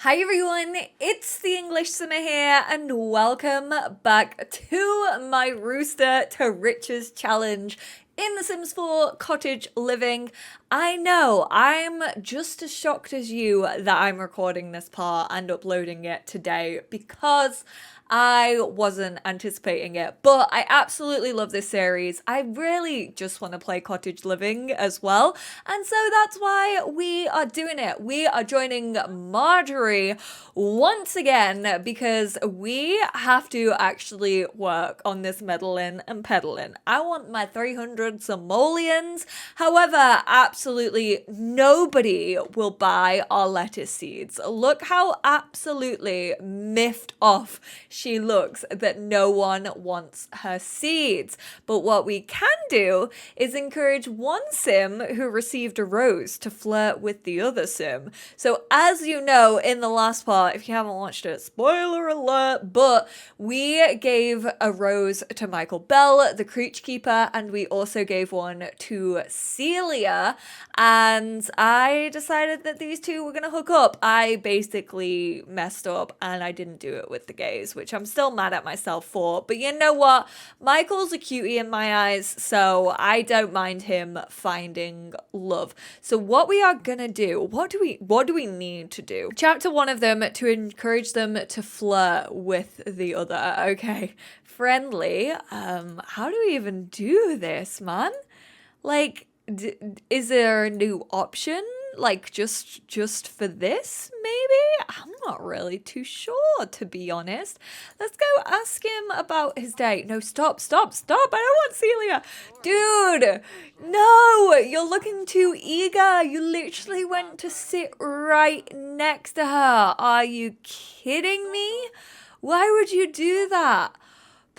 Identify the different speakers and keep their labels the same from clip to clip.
Speaker 1: Hi everyone, it's the English Simmer here and welcome back to my Rooster to Riches challenge in The Sims 4 cottage living. I know, I'm just as shocked as you that I'm recording this part and uploading it today because I wasn't anticipating it, but I absolutely love this series. I really just want to play cottage living as well, and so that's why we are doing it. We are joining Marjorie once again because we have to actually work on this meddling and peddling. I want my 300 simoleons. However, absolutely nobody will buy our lettuce seeds. Look how absolutely miffed off she looks that no one wants her seeds. But what we can do is encourage one sim who received a rose to flirt with the other sim. So as you know in the last part, if you haven't watched it, spoiler alert, but we gave a rose to Michael Bell, the creature keeper, and we also gave one to Celia, and I decided that these two were gonna hook up. I basically messed up and I didn't do it with the gays, which I'm still mad at myself for, but you know what? Michael's a cutie in my eyes, so I don't mind him finding love. So what we are gonna do, what do we need to do? Chapter one of them to encourage them to flirt with the other. Okay, friendly. How do we even do this, man? Like, is there a new option? Like, just for this, maybe? I'm not really too sure, to be honest. Let's go ask him about his day. No, stop. I don't want Celia. Dude, no, you're looking too eager. You literally went to sit right next to her. Are you kidding me? Why would you do that?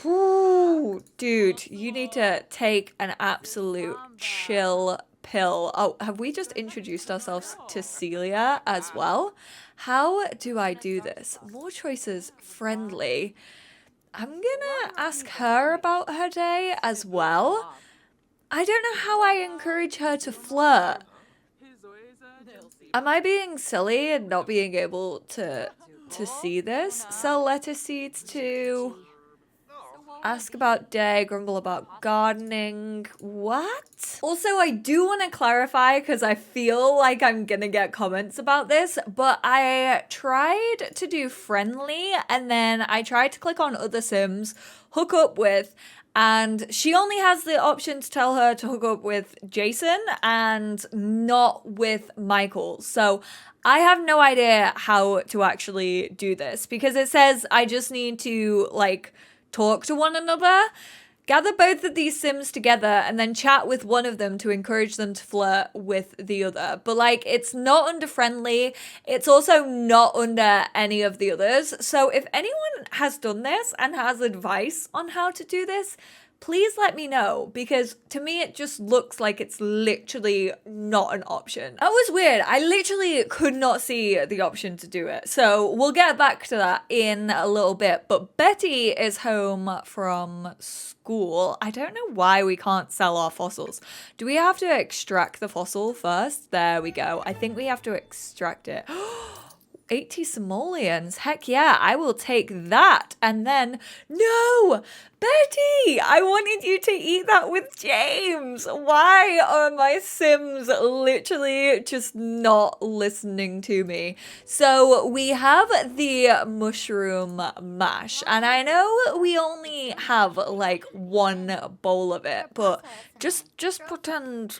Speaker 1: Ooh, dude, you need to take an absolute chill pill. Oh, have we just introduced ourselves to Celia as well? How do I do this? More choices, friendly. I'm gonna ask her about her day as well. I don't know how I encourage her to flirt. Am I being silly and not being able to see this? Sell lettuce seeds to... Ask about day, grumble about gardening. What? Also, I do want to clarify because I feel like I'm gonna get comments about this, but I tried to do friendly and then I tried to click on other Sims, hook up with, and she only has the option to tell her to hook up with Jason and not with Michael. So I have no idea how to actually do this because it says I just need to like talk to one another, gather both of these Sims together, and then chat with one of them to encourage them to flirt with the other. But like, it's not under friendly. It's also not under any of the others. So if anyone has done this and has advice on how to do this, please let me know, because to me it just looks like it's literally not an option. That was weird. I literally could not see the option to do it. So we'll get back to that in a little bit. But Betty is home from school. I don't know why we can't sell our fossils. Do we have to extract the fossil first? There we go. I think we have to extract it. 80 simoleons. Heck yeah, I will take that. And then, no, Betty, I wanted you to eat that with James. Why are my Sims literally just not listening to me? So we have the mushroom mash, and I know we only have like one bowl of it, but just pretend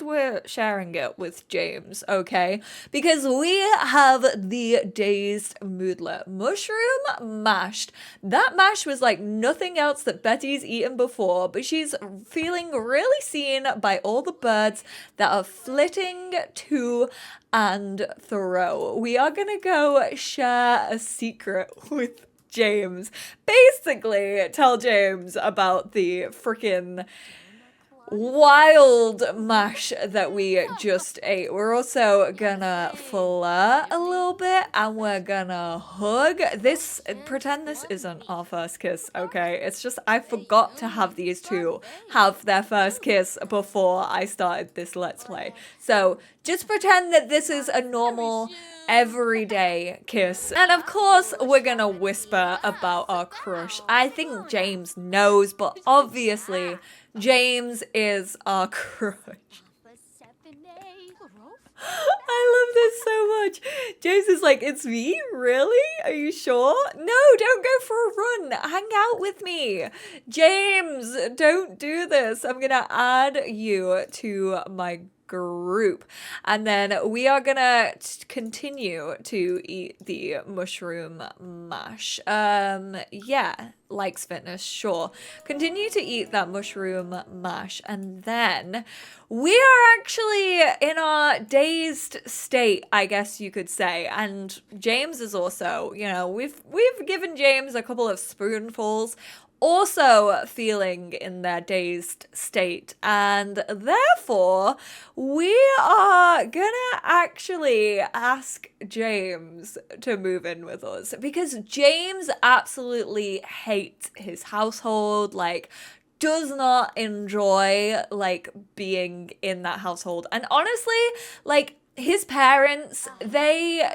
Speaker 1: we're sharing it with James, okay? Because we have the dazed moodlet mushroom mashed. That mash was like nothing else that Betty's eaten before, but she's feeling really seen by all the birds that are flitting to and fro. We are gonna go share a secret with James. Basically, tell James about the freaking wild mash that we just ate. We're also gonna flirt a little bit and we're gonna hug. Pretend this isn't our first kiss, okay? It's just I forgot to have these two have their first kiss before I started this Let's Play. So just pretend that this is a normal everyday kiss. And of course, we're gonna whisper about our crush. I think James knows, but obviously James is our crush. I love this so much. James is like, it's me? Really? Are you sure? No, don't go for a run. Hang out with me. James, don't do this. I'm gonna add you to my group. And then we are gonna continue to eat the mushroom mash. Yeah, likes fitness, sure. Continue to eat that mushroom mash, and then we are actually in our dazed state, I guess you could say. And James is also, you know, we've given James a couple of spoonfuls, also feeling in their dazed state, and therefore we are gonna actually ask James to move in with us because James absolutely hates his household, like does not enjoy like being in that household. And honestly, like his parents, they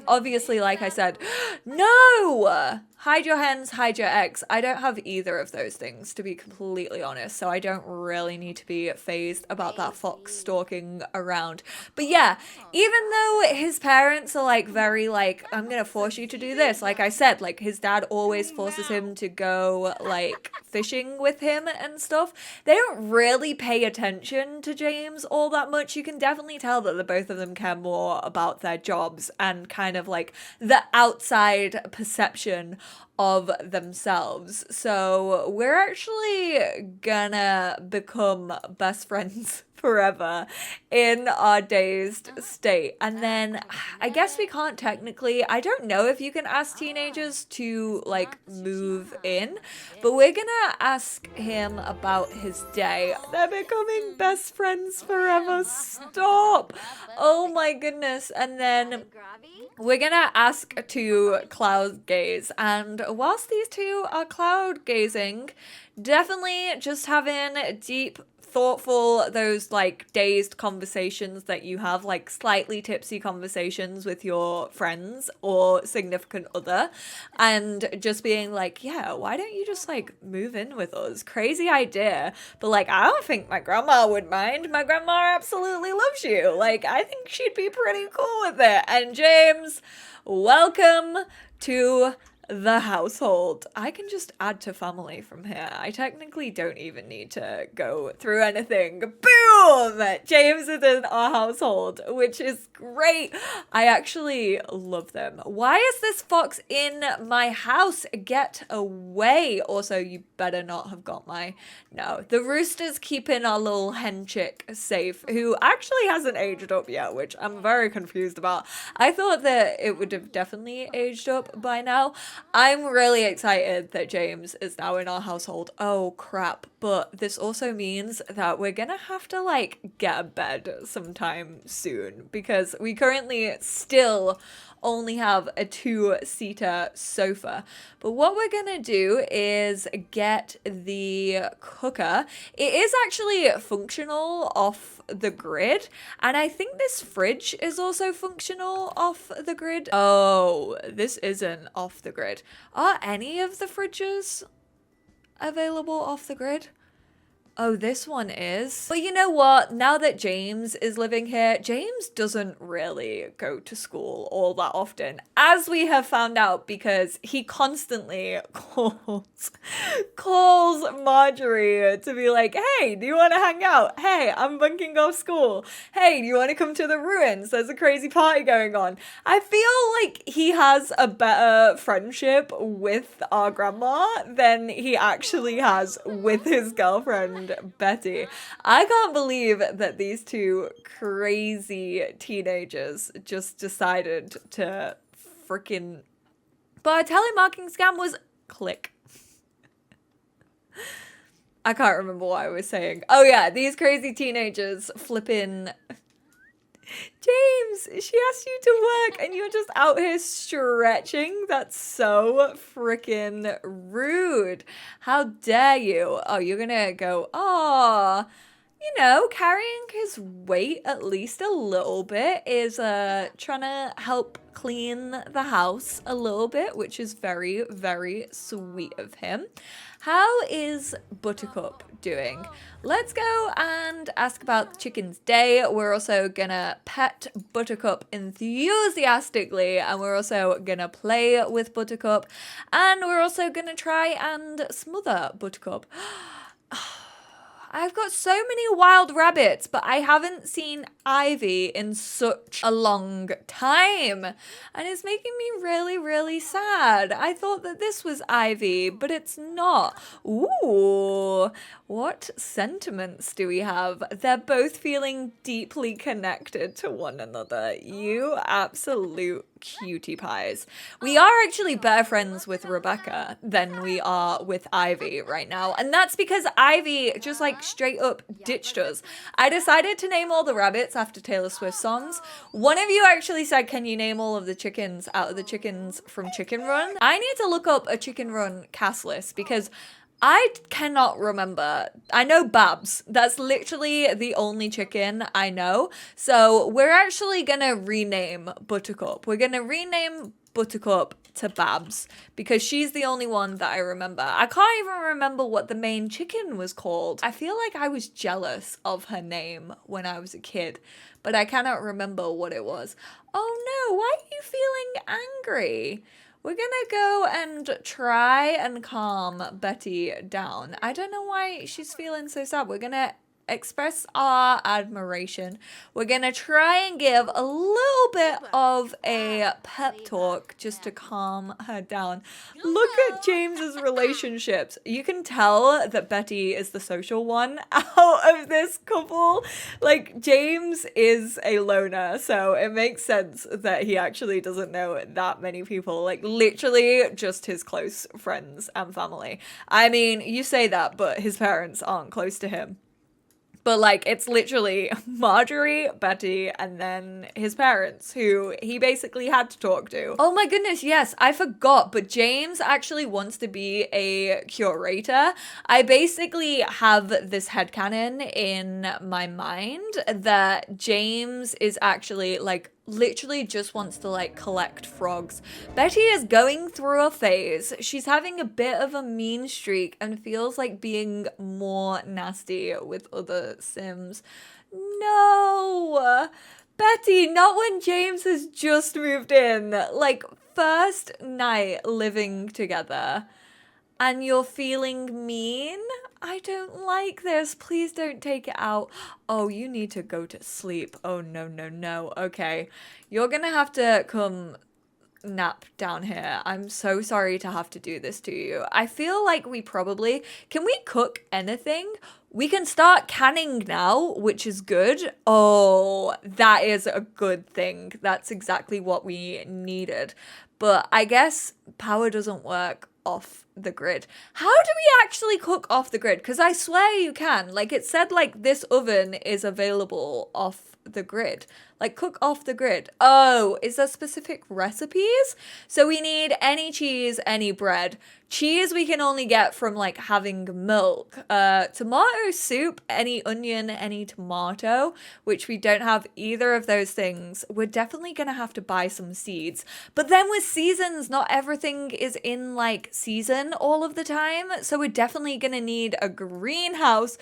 Speaker 1: obviously, like I said, no, hide your hens, hide your eggs. I don't have either of those things, to be completely honest, so I don't really need to be fazed about that fox stalking around. But yeah, even though his parents are like very like, I'm gonna force you to do this, like I said, like his dad always forces him to go like fishing with him and stuff, they don't really pay attention to James all that much. You can definitely tell that the both of them care more about their jobs and kind of like the outside perception of themselves. So we're actually gonna become best friends forever in our dazed state. And then I guess we can't technically, I don't know if you can ask teenagers to like move in, but we're gonna ask him about his day. They're becoming best friends forever. Stop. Oh my goodness. And then we're gonna ask to cloud gaze, and whilst these two are cloud gazing, definitely just having deep, thoughtful, those like dazed conversations that you have, like slightly tipsy conversations with your friends or significant other, and just being like, yeah, why don't you just like move in with us? Crazy idea, but like I don't think my grandma would mind. My grandma absolutely loves you. Like I think she'd be pretty cool with it. And James, welcome to the household. I can just add to family from here. I technically don't even need to go through anything. Boom! James is in our household, which is great. I actually love them. Why is this fox in my house? Get away. Also, you better not have got my... No. The rooster's keeping our little hen chick safe, who actually hasn't aged up yet, which I'm very confused about. I thought that it would have definitely aged up by now. I'm really excited that James is now in our household. Oh crap. But this also means that we're gonna have to like get a bed sometime soon because we currently still only have a 2-seater sofa. But what we're gonna do is get the cooker. It is actually functional off the grid, and I think this fridge is also functional off the grid. Oh, this isn't off the grid. Are any of the fridges available off the grid? Oh, this one is. But you know what? Now that James is living here, James doesn't really go to school all that often, as we have found out, because he constantly calls Marjorie to be like, hey, do you want to hang out? Hey, I'm bunking off school. Hey, do you want to come to the ruins? There's a crazy party going on. I feel like he has a better friendship with our grandma than he actually has with his girlfriend Betty. I can't believe that these two crazy teenagers just decided to freaking... But a telemarketing scam was click. I can't remember what I was saying. Oh yeah, these crazy teenagers flipping. James, she asked you to work and you're just out here stretching. That's so freaking rude. How dare you? Oh, you're gonna go, oh, carrying his weight at least a little bit is trying to help clean the house a little bit, which is very, very sweet of him. How is Buttercup doing? Let's go and ask about the chicken's day. We're also gonna pet Buttercup enthusiastically, and we're also gonna play with Buttercup, and we're also gonna try and smother Buttercup. I've got so many wild rabbits, but I haven't seen Ivy in such a long time. And it's making me really, really sad. I thought that this was Ivy, but it's not. Ooh, what sentiments do we have? They're both feeling deeply connected to one another. You absolute cutie pies. We are actually better friends with Rebecca than we are with Ivy right now. And that's because Ivy just like straight up ditched us. I decided to name all the rabbits after Taylor Swift songs. One of you actually said, can you name all of the chickens out of the chickens from Chicken Run? I need to look up a Chicken Run cast list because I cannot remember. I know Babs. That's literally the only chicken I know. So we're actually gonna rename Buttercup. We're gonna rename Buttercup to Babs because she's the only one that I remember. I can't even remember what the main chicken was called. I feel like I was jealous of her name when I was a kid, but I cannot remember what it was. Oh no, why are you feeling angry? We're gonna go and try and calm Betty down. I don't know why she's feeling so sad. We're gonna express our admiration. We're gonna try and give a little bit of a pep talk just to calm her down. Look at James's relationships. You can tell that Betty is the social one out of this couple. Like, James is a loner, so it makes sense that he actually doesn't know that many people. Like, literally just his close friends and family. I mean, you say that, but his parents aren't close to him. But, like, it's literally Marjorie, Betty, and then his parents, who he basically had to talk to. Oh my goodness, yes, I forgot, but James actually wants to be a curator. I basically have this headcanon in my mind that James is actually, like, literally just wants to like collect frogs. Betty is going through a phase. She's having a bit of a mean streak and feels like being more nasty with other Sims. No! Betty, not when James has just moved in. Like, first night living together. And you're feeling mean? I don't like this. Please don't take it out. Oh, you need to go to sleep. Oh, no, no, no. Okay. You're gonna have to come nap down here. I'm so sorry to have to do this to you. I feel like we probably... Can we cook anything? We can start canning now, which is good. Oh, that is a good thing. That's exactly what we needed. But I guess power doesn't work off the grid. How do we actually cook off the grid? Because I swear you can. Like, it said like this oven is available off the grid. Like, cook off the grid. Oh, is there specific recipes? So we need any cheese, any bread. Cheese we can only get from like having milk. Tomato soup, any onion, any tomato, which we don't have either of those things. We're definitely gonna have to buy some seeds. But then with seasons, not everything is in like season all of the time. So we're definitely gonna need a greenhouse.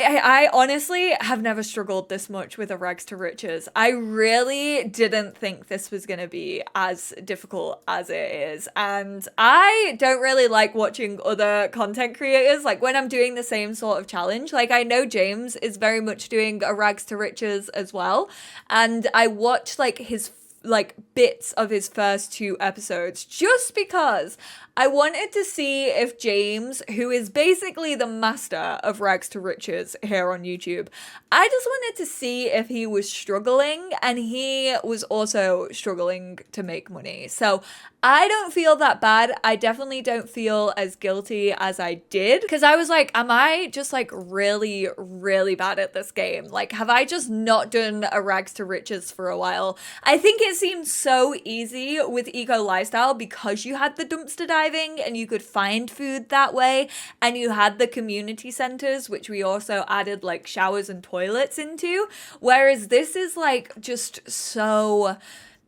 Speaker 1: I honestly have never struggled this much with a rags to riches. I really didn't think this was going to be as difficult as it is. And I don't really like watching other content creators, like when I'm doing the same sort of challenge. Like, I know James is very much doing a rags to riches as well. And I watch like his like bits of his first 2 episodes just because I wanted to see if James, who is basically the master of rags to riches here on YouTube, I just wanted to see if he was struggling, and he was also struggling to make money. So I don't feel that bad. I definitely don't feel as guilty as I did, because I was like, am I just like really, really bad at this game? Like, have I just not done a rags to riches for a while? I think it seemed so easy with Eco Lifestyle because you had the dumpster diving and you could find food that way, and you had the community centers, which we also added like showers and toilets into. Whereas this is like just so,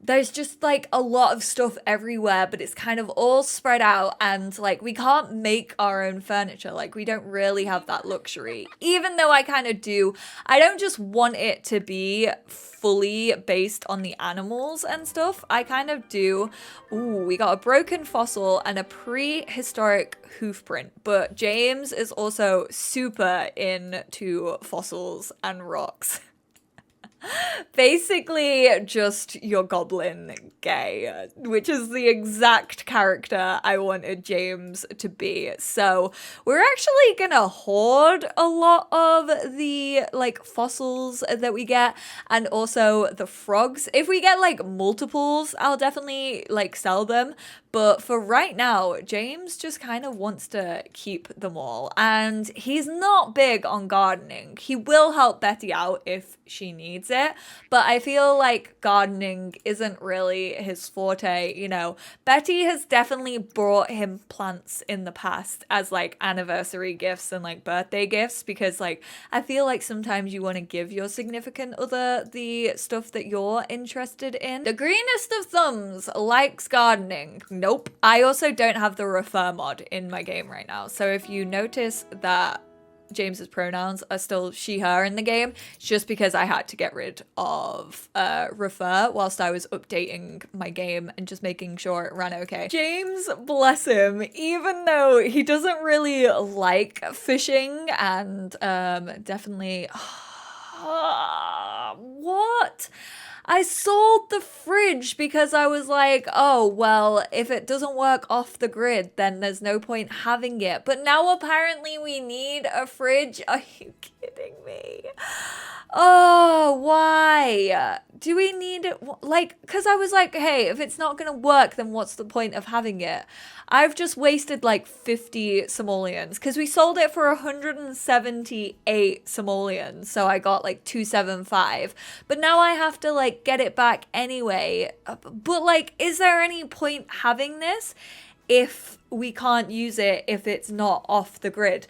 Speaker 1: there's just like a lot of stuff everywhere, but it's kind of all spread out, and like we can't make our own furniture. Like, we don't really have that luxury, even though I kind of do. I don't just want it to be fully based on the animals and stuff. I kind of do. Ooh, we got a broken fossil and a prehistoric hoof print, but James is also super into fossils and rocks. Basically just your goblin gay, which is the exact character I wanted James to be. So we're actually gonna hoard a lot of the like fossils that we get, and also the frogs. If we get like multiples, I'll definitely like sell them. But for right now, James just kind of wants to keep them all. And he's not big on gardening. He will help Betty out if she needs it. But I feel like gardening isn't really his forte. You know, Betty has definitely brought him plants in the past as like anniversary gifts and like birthday gifts, because like I feel like sometimes you want to give your significant other the stuff that you're interested in. The greenest of thumbs likes gardening. Nope. I also don't have the refer mod in my game right now. So if you notice that James's pronouns are still she, her in the game, it's just because I had to get rid of refer whilst I was updating my game and just making sure it ran okay. James, bless him, even though he doesn't really like fishing and definitely... what? I sold the fridge because I was like, oh, well, if it doesn't work off the grid, then there's no point having it. But now apparently we need a fridge. Are you kidding me? Oh, why? Do we need it? Like, because I was like, hey, if it's not going to work, then what's the point of having it? I've just wasted like 50 simoleons because we sold it for 178 simoleons. So I got like 275. But now I have to like get it back anyway. But like, is there any point having this if we can't use it if it's not off the grid?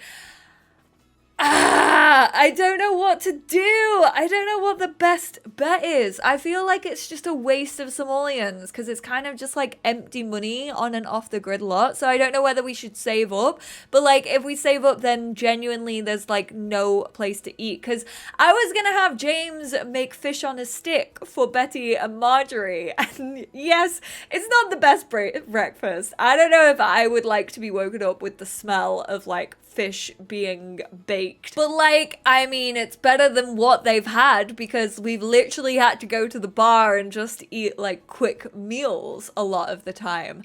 Speaker 1: I don't know what to do. I don't know what the best bet is. I feel like it's just a waste of simoleons because it's kind of just like empty money on an off the grid lot. So I don't know whether we should save up. But like if we save up, then genuinely there's like no place to eat. Because I was going to have James make fish on a stick for Betty and Marjorie. And yes, it's not the best breakfast. I don't know if I would like to be woken up with the smell of like fish being baked. But like, I mean, it's better than what they've had because we've literally had to go to the bar and just eat like quick meals a lot of the time.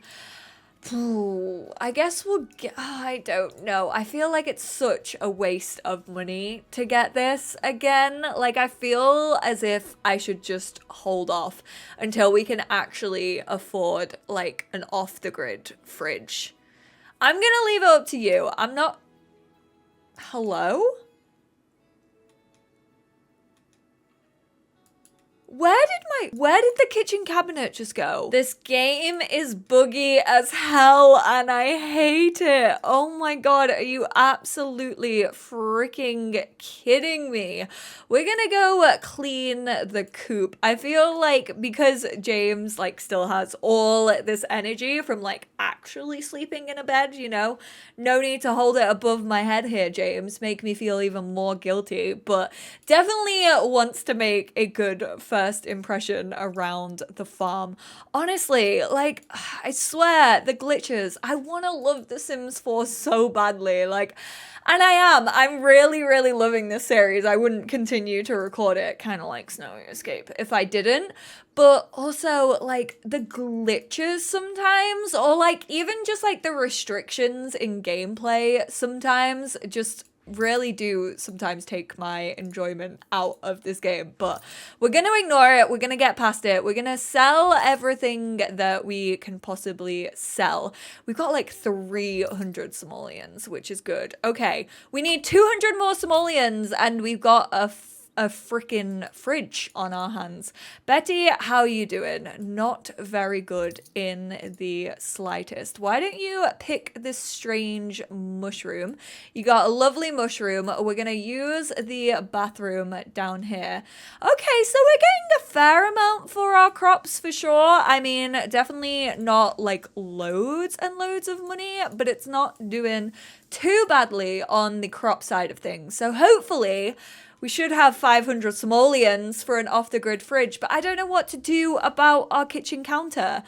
Speaker 1: I guess we'll get, I don't know. I feel like it's such a waste of money to get this again. Like, I feel as if I should just hold off until we can actually afford like an off the grid fridge. I'm gonna leave it up to you. I'm not... Hello? Where did the kitchen cabinet just go? This game is buggy as hell and I hate it. Oh my god, are you absolutely freaking kidding me? We're gonna go clean the coop. I feel like because James like still has all this energy from like actually sleeping in a bed, you know, no need to hold it above my head here, James. Make me feel even more guilty, but definitely wants to make a good first first impression around the farm. Honestly, like, I swear, the glitches. I want to love The Sims 4 so badly. Like, and I am. I'm really, really loving this series. I wouldn't continue to record it, kind of like Snowy Escape, if I didn't. But also, like, the glitches sometimes, or like even just like the restrictions in gameplay sometimes just really do sometimes take my enjoyment out of this game. But we're gonna ignore it. We're gonna get past it. We're gonna sell everything that we can possibly sell. We've got like 300 simoleons, which is good. Okay, we need 200 more simoleons, and we've got a freaking fridge on our hands. Betty, how are you doing? Not very good in the slightest. Why don't you pick this strange mushroom? You got a lovely mushroom. We're gonna use the bathroom down here. Okay, so we're getting a fair amount for our crops for sure. I mean, definitely not like loads and loads of money, but it's not doing too badly on the crop side of things. So hopefully we should have 500 simoleons for an off-the-grid fridge, but I don't know what to do about our kitchen counter.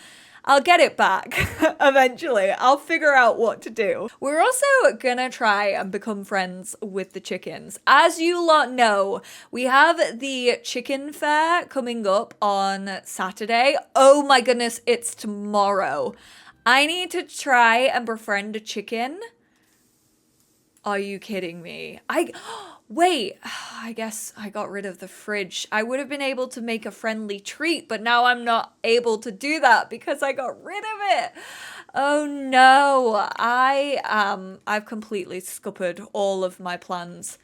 Speaker 1: I'll get it back eventually. I'll figure out what to do. We're also gonna try and become friends with the chickens. As you lot know, we have the chicken fair coming up on Saturday. Oh my goodness, it's tomorrow. I need to try and befriend a chicken. Are you kidding me? Wait, I guess I got rid of the fridge. I would have been able to make a friendly treat, but now I'm not able to do that because I got rid of it. Oh no, I've completely scuppered all of my plans.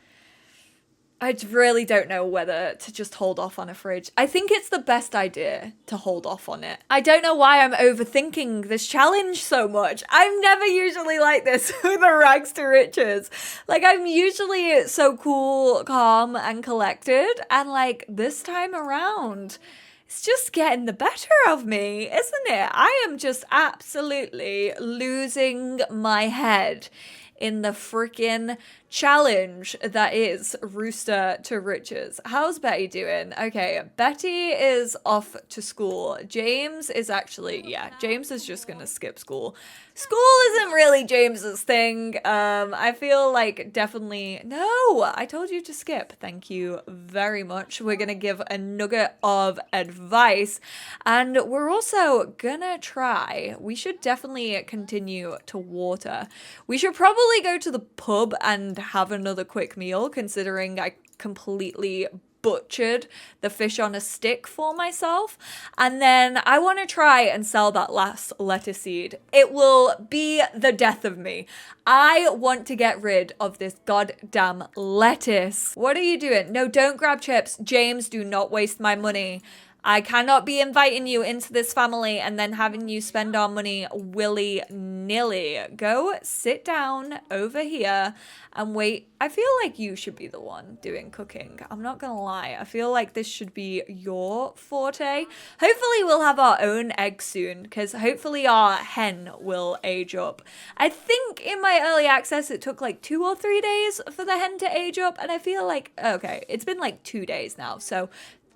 Speaker 1: I really don't know whether to just hold off on a fridge. I think it's the best idea to hold off on it. I don't know why I'm overthinking this challenge so much. I'm never usually like this with the rags to riches. Like, I'm usually so cool, calm, and collected. And like this time around, it's just getting the better of me, isn't it? I am just absolutely losing my head in the freaking challenge that is Rooster to Riches. How's Betty doing? Okay, Betty is off to school. James is actually, yeah, James is just gonna skip school. School isn't really James's thing. I feel like definitely, no, I told you to skip. Thank you very much. We're gonna give a nugget of advice, and we're also gonna try, we should definitely continue to water. We should probably go to the pub and have another quick meal, considering I completely butchered the fish on a stick for myself. And then I want to try and sell that last lettuce seed. It will be the death of me. I want to get rid of this goddamn lettuce. What are you doing? No, don't grab chips. James, do not waste my money. I cannot be inviting you into this family and then having you spend our money willy-nilly. Go sit down over here and wait. I feel like you should be the one doing cooking. I'm not gonna lie. I feel like this should be your forte. Hopefully we'll have our own eggs soon, because hopefully our hen will age up. I think in my early access it took like 2 or 3 days for the hen to age up, and I feel like, okay, it's been like 2 days now, so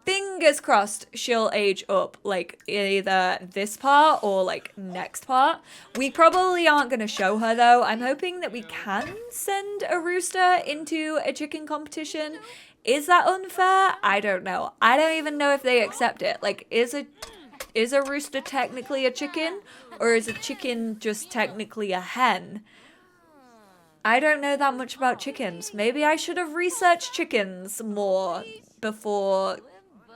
Speaker 1: fingers crossed she'll age up like either this part or like next part. We probably aren't going to show her though. I'm hoping that we can send a rooster into a chicken competition. Is that unfair? I don't know. I don't even know if they accept it. Like, is a rooster technically a chicken, or is a chicken just technically a hen? I don't know that much about chickens. Maybe I should have researched chickens more before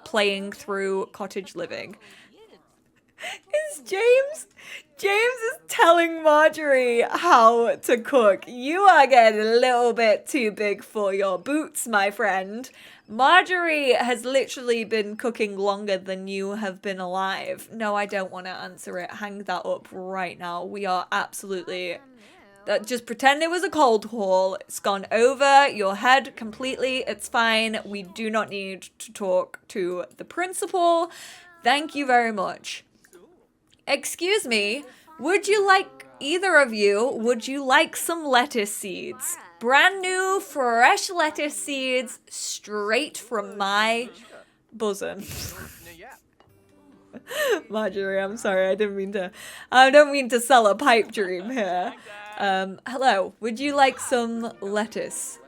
Speaker 1: playing through Cottage Living. Is James is telling Marjorie how to cook. You are getting a little bit too big for your boots, my friend. Marjorie has literally been cooking longer than you have been alive. No, I don't want to answer it. Hang that up right now. We are absolutely... just pretend it was a cold call. It's gone over your head completely. It's fine. We do not need to talk to the principal. Thank you very much. Excuse me, would you like, either of you, would you like some lettuce seeds? Brand new, fresh lettuce seeds, straight from my buzzing. Marjorie, I'm sorry, I don't mean to sell a pipe dream here. Hello, would you like some lettuce?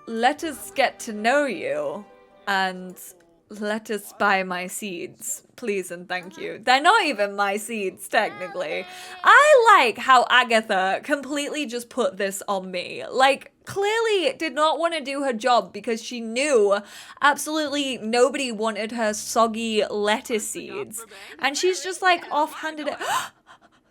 Speaker 1: Let us get to know you and let us buy my seeds, please and thank you. They're not even my seeds, technically. I like how Agatha completely just put this on me. Like, clearly did not want to do her job because she knew absolutely nobody wanted her soggy lettuce seeds. And she's just like offhanded it.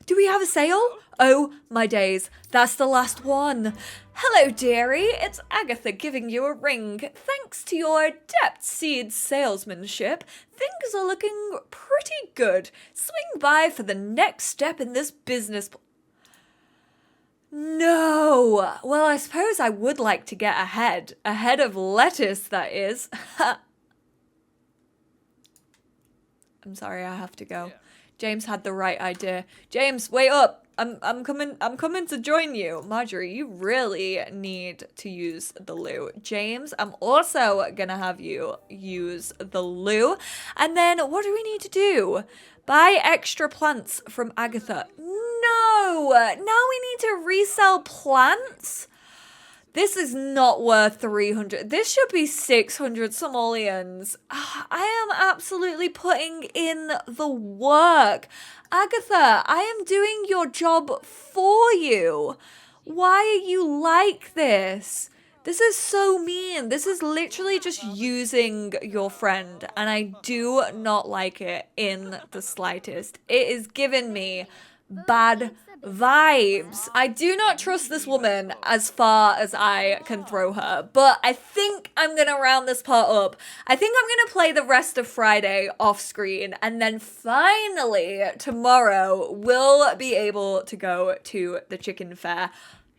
Speaker 1: Do we have a sale? Oh my days, that's the last one. Hello, dearie. It's Agatha giving you a ring. Thanks to your adept seed salesmanship, things are looking pretty good. Swing by for the next step in this business. No. Well, I suppose I would like to get ahead. Ahead of lettuce, that is. I'm sorry, I have to go. Yeah. James had the right idea. James, wait up. I'm coming to join you. Marjorie, you really need to use the loo. James, I'm also gonna have you use the loo. And then what do we need to do? Buy extra plants from Agatha. No! Now we need to resell plants? This is not worth 300. This should be 600 simoleons. I am absolutely putting in the work. Agatha, I am doing your job for you. Why are you like this? This is so mean. This is literally just using your friend, and I do not like it in the slightest. It is giving me bad vibes. I do not trust this woman as far as I can throw her, but I think I'm gonna round this part up. I think I'm gonna play the rest of Friday off screen, and then finally tomorrow we'll be able to go to the chicken fair.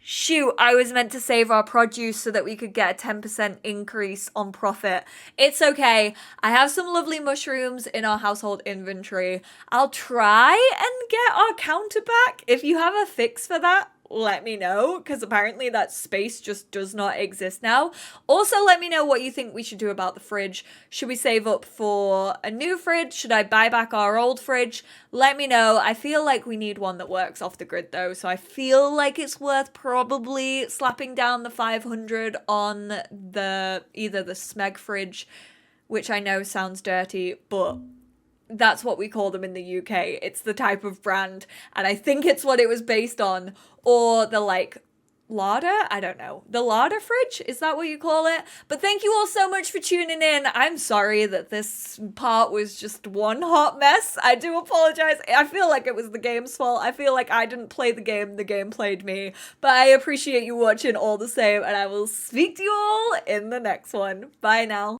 Speaker 1: Shoot, I was meant to save our produce so that we could get a 10% increase on profit. It's okay. I have some lovely mushrooms in our household inventory. I'll try and get our counter back. If you have a fix for that, let me know, because apparently that space just does not exist now. Also, let me know what you think we should do about the fridge. Should we save up for a new fridge? Should I buy back our old fridge? Let me know. I feel like we need one that works off the grid though, so I feel like it's worth probably slapping down the 500 on either the Smeg fridge, which I know sounds dirty, but that's what we call them in the UK. It's the type of brand, and I think it's what it was based on. Or the larder? I don't know. The larder fridge? Is that what you call it? But thank you all so much for tuning in. I'm sorry that this part was just one hot mess. I do apologize. I feel like it was the game's fault. I feel like I didn't play the game played me. But I appreciate you watching all the same, and I will speak to you all in the next one. Bye now.